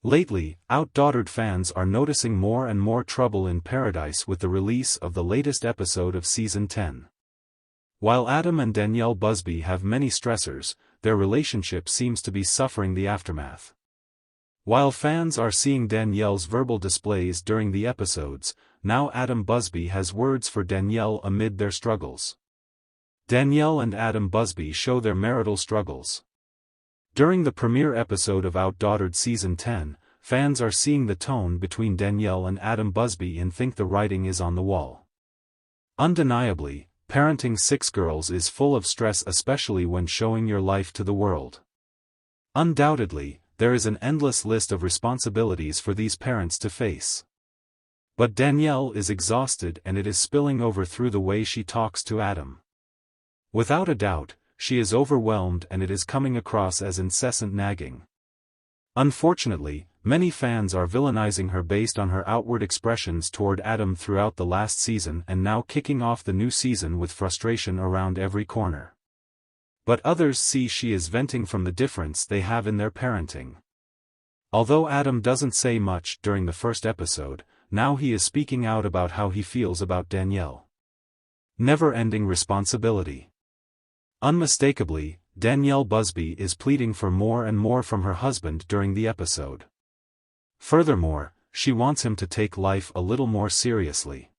Lately, outdaughtered fans are noticing more and more trouble in paradise with the release of the latest episode of Season 10. While Adam and Danielle Busby have many stressors, their relationship seems to be suffering the aftermath. While fans are seeing Danielle's verbal displays during the episodes, now Adam Busby has words for Danielle amid their struggles. Danielle and Adam Busby show their marital struggles. During the premiere episode of Outdaughtered Season 10, fans are seeing the tone between Danielle and Adam Busby and think the writing is on the wall. Undeniably, parenting 6 girls is full of stress, especially when showing your life to the world. Undoubtedly, there is an endless list of responsibilities for these parents to face. But Danielle is exhausted, and it is spilling over through the way she talks to Adam. Without a doubt, she is overwhelmed, and it is coming across as incessant nagging. Unfortunately, many fans are villainizing her based on her outward expressions toward Adam throughout the last season and now kicking off the new season with frustration around every corner. But others see she is venting from the difference they have in their parenting. Although Adam doesn't say much during the first episode, now he is speaking out about how he feels about Danielle. Never-ending responsibility. Unmistakably, Danielle Busby is pleading for more and more from her husband during the episode. Furthermore, she wants him to take life a little more seriously.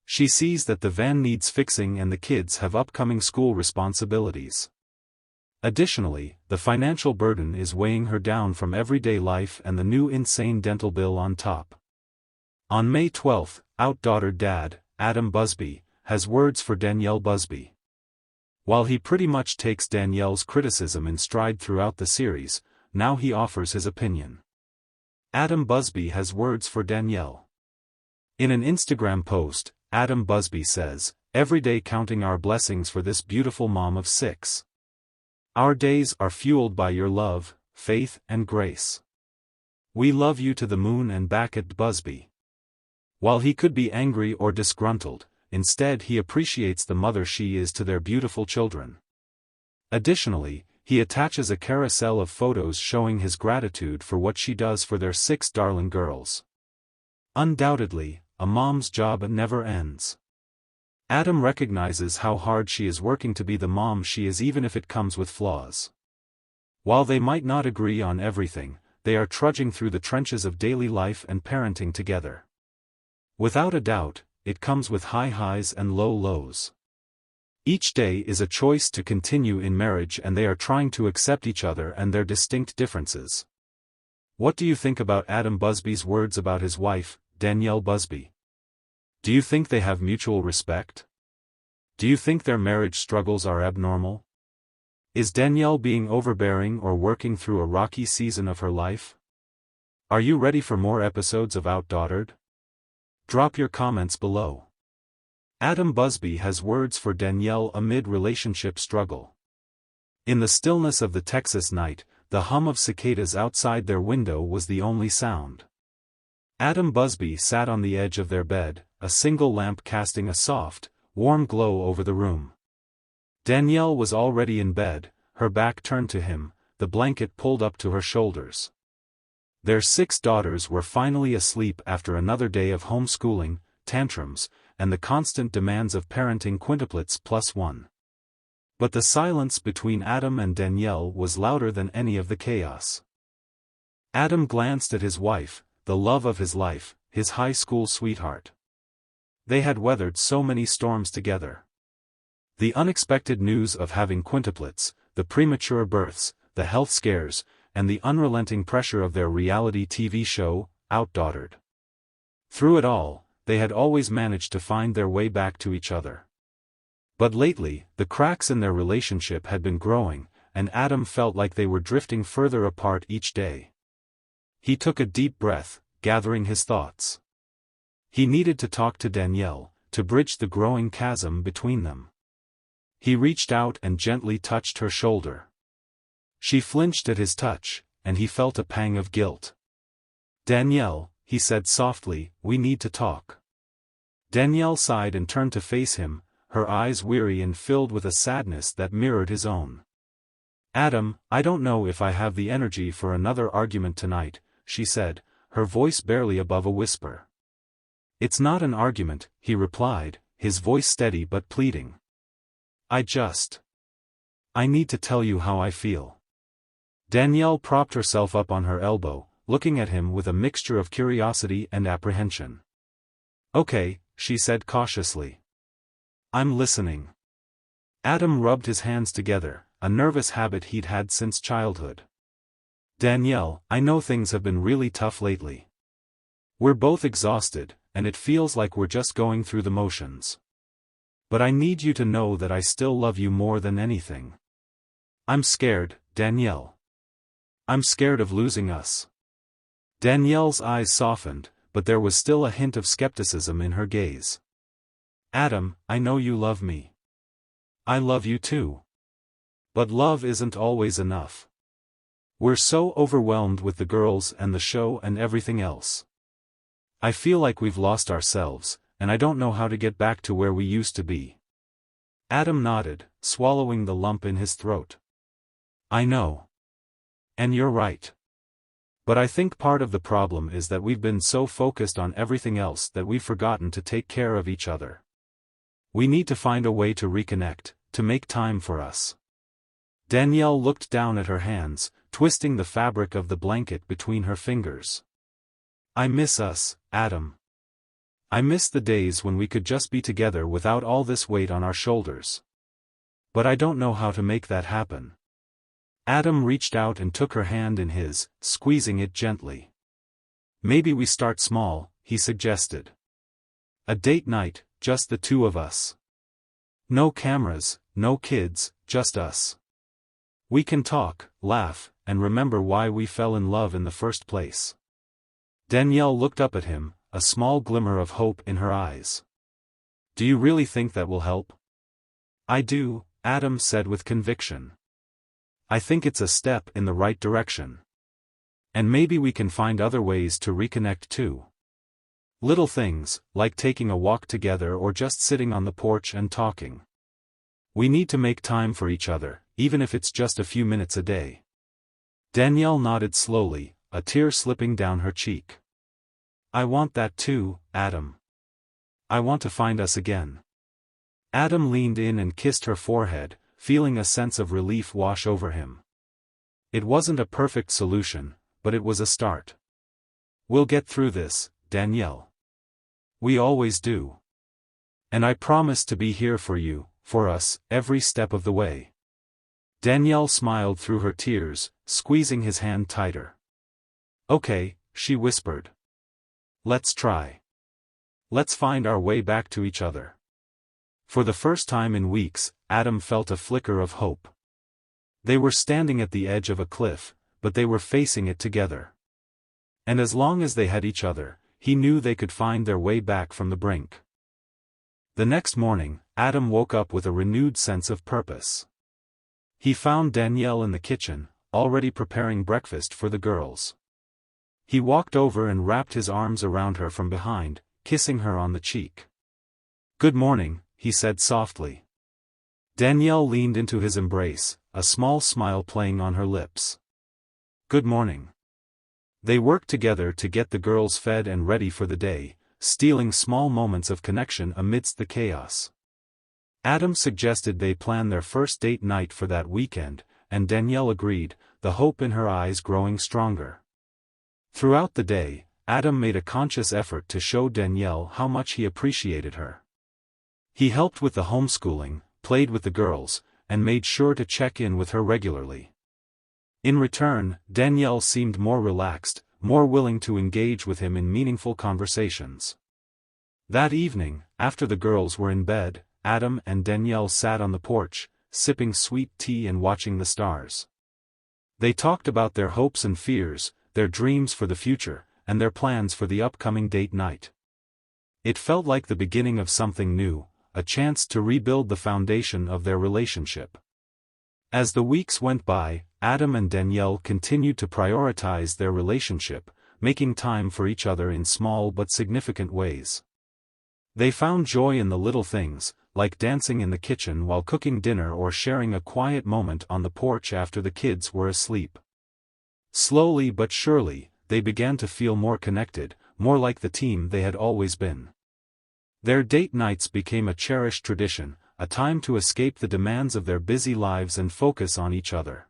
She sees that the van needs fixing and the kids have upcoming school responsibilities. Additionally, the financial burden is weighing her down from everyday life and the new insane dental bill on top. On May 12, outdaughtered dad, Adam Busby, has words for Danielle Busby. While he pretty much takes Danielle's criticism in stride throughout the series, now he offers his opinion. Adam Busby has words for Danielle. In an Instagram post, Adam Busby says, "Every day counting our blessings for this beautiful mom of 6. Our days are fueled by your love, faith, and grace. We love you to the moon and back at Busby." While he could be angry or disgruntled, instead he appreciates the mother she is to their beautiful children. Additionally, he attaches a carousel of photos showing his gratitude for what she does for their 6 darling girls. Undoubtedly, a mom's job never ends. Adam recognizes how hard she is working to be the mom she is, even if it comes with flaws. While they might not agree on everything, they are trudging through the trenches of daily life and parenting together. Without a doubt, it comes with high highs and low lows. Each day is a choice to continue in marriage, and they are trying to accept each other and their distinct differences. What do you think about Adam Busby's words about his wife, Danielle Busby? Do you think they have mutual respect? Do you think their marriage struggles are abnormal? Is Danielle being overbearing or working through a rocky season of her life? Are you ready for more episodes of Outdaughtered? Drop your comments below. Adam Busby has words for Danielle amid relationship struggle. In the stillness of the Texas night, the hum of cicadas outside their window was the only sound. Adam Busby sat on the edge of their bed, a single lamp casting a soft, warm glow over the room. Danielle was already in bed, her back turned to him, the blanket pulled up to her shoulders. Their 6 daughters were finally asleep after another day of homeschooling, tantrums, and the constant demands of parenting quintuplets +1. But the silence between Adam and Danielle was louder than any of the chaos. Adam glanced at his wife, the love of his life, his high school sweetheart. They had weathered so many storms together. The unexpected news of having quintuplets, the premature births, the health scares, and the unrelenting pressure of their reality TV show, Outdaughtered. Through it all, they had always managed to find their way back to each other. But lately, the cracks in their relationship had been growing, and Adam felt like they were drifting further apart each day. He took a deep breath, gathering his thoughts. He needed to talk to Danielle, to bridge the growing chasm between them. He reached out and gently touched her shoulder. She flinched at his touch, and he felt a pang of guilt. "Danielle," he said softly, "we need to talk." Danielle sighed and turned to face him, her eyes weary and filled with a sadness that mirrored his own. "Adam, I don't know if I have the energy for another argument tonight," she said, her voice barely above a whisper. It's not an argument, he replied, his voice steady but pleading. I need to tell you how I feel. Danielle propped herself up on her elbow, looking at him with a mixture of curiosity and apprehension. Okay, she said cautiously. I'm listening. Adam rubbed his hands together, a nervous habit he'd had since childhood. Danielle, I know things have been really tough lately. We're both exhausted, and it feels like we're just going through the motions. But I need you to know that I still love you more than anything. I'm scared, Danielle. I'm scared of losing us. Danielle's eyes softened, but there was still a hint of skepticism in her gaze. Adam, I know you love me. I love you too. But love isn't always enough. We're so overwhelmed with the girls and the show and everything else. I feel like we've lost ourselves, and I don't know how to get back to where we used to be. Adam nodded, swallowing the lump in his throat. I know. And you're right. But I think part of the problem is that we've been so focused on everything else that we've forgotten to take care of each other. We need to find a way to reconnect, to make time for us. Danielle looked down at her hands, twisting the fabric of the blanket between her fingers. I miss us, Adam. I miss the days when we could just be together without all this weight on our shoulders. But I don't know how to make that happen. Adam reached out and took her hand in his, squeezing it gently. Maybe we start small, he suggested. A date night, just the two of us. No cameras, no kids, just us. We can talk, laugh, and remember why we fell in love in the first place. Danielle looked up at him, a small glimmer of hope in her eyes. Do you really think that will help? I do, Adam said with conviction. I think it's a step in the right direction. And maybe we can find other ways to reconnect too. Little things, like taking a walk together or just sitting on the porch and talking. We need to make time for each other, even if it's just a few minutes a day. Danielle nodded slowly, a tear slipping down her cheek. I want that too, Adam. I want to find us again. Adam leaned in and kissed her forehead, feeling a sense of relief wash over him. It wasn't a perfect solution, but it was a start. We'll get through this, Danielle. We always do. And I promise to be here for you, for us, every step of the way. Danielle smiled through her tears, squeezing his hand tighter. Okay, she whispered. Let's try. Let's find our way back to each other. For the first time in weeks, Adam felt a flicker of hope. They were standing at the edge of a cliff, but they were facing it together. And as long as they had each other, he knew they could find their way back from the brink. The next morning, Adam woke up with a renewed sense of purpose. He found Danielle in the kitchen, already preparing breakfast for the girls. He walked over and wrapped his arms around her from behind, kissing her on the cheek. Good morning, he said softly. Danielle leaned into his embrace, a small smile playing on her lips. Good morning. They worked together to get the girls fed and ready for the day, stealing small moments of connection amidst the chaos. Adam suggested they plan their first date night for that weekend, and Danielle agreed, the hope in her eyes growing stronger. Throughout the day, Adam made a conscious effort to show Danielle how much he appreciated her. He helped with the homeschooling, played with the girls, and made sure to check in with her regularly. In return, Danielle seemed more relaxed, more willing to engage with him in meaningful conversations. That evening, after the girls were in bed, Adam and Danielle sat on the porch, sipping sweet tea and watching the stars. They talked about their hopes and fears, their dreams for the future, and their plans for the upcoming date night. It felt like the beginning of something new, a chance to rebuild the foundation of their relationship. As the weeks went by, Adam and Danielle continued to prioritize their relationship, making time for each other in small but significant ways. They found joy in the little things, like dancing in the kitchen while cooking dinner or sharing a quiet moment on the porch after the kids were asleep. Slowly but surely, they began to feel more connected, more like the team they had always been. Their date nights became a cherished tradition, a time to escape the demands of their busy lives and focus on each other.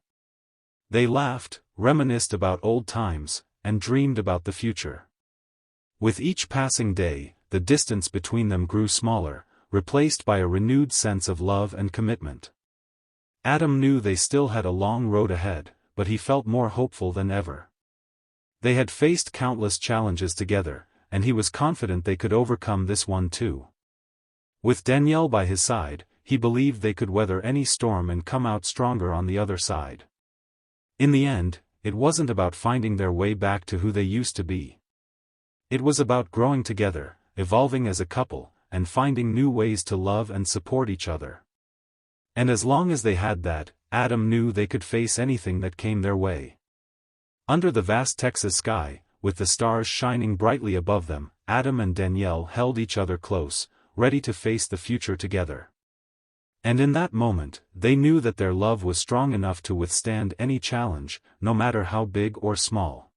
They laughed, reminisced about old times, and dreamed about the future. With each passing day, the distance between them grew smaller, replaced by a renewed sense of love and commitment. Adam knew they still had a long road ahead, but he felt more hopeful than ever. They had faced countless challenges together, and he was confident they could overcome this one too. With Danielle by his side, he believed they could weather any storm and come out stronger on the other side. In the end, it wasn't about finding their way back to who they used to be. It was about growing together, evolving as a couple, and finding new ways to love and support each other. And as long as they had that, Adam knew they could face anything that came their way. Under the vast Texas sky, with the stars shining brightly above them, Adam and Danielle held each other close, ready to face the future together. And in that moment, they knew that their love was strong enough to withstand any challenge, no matter how big or small.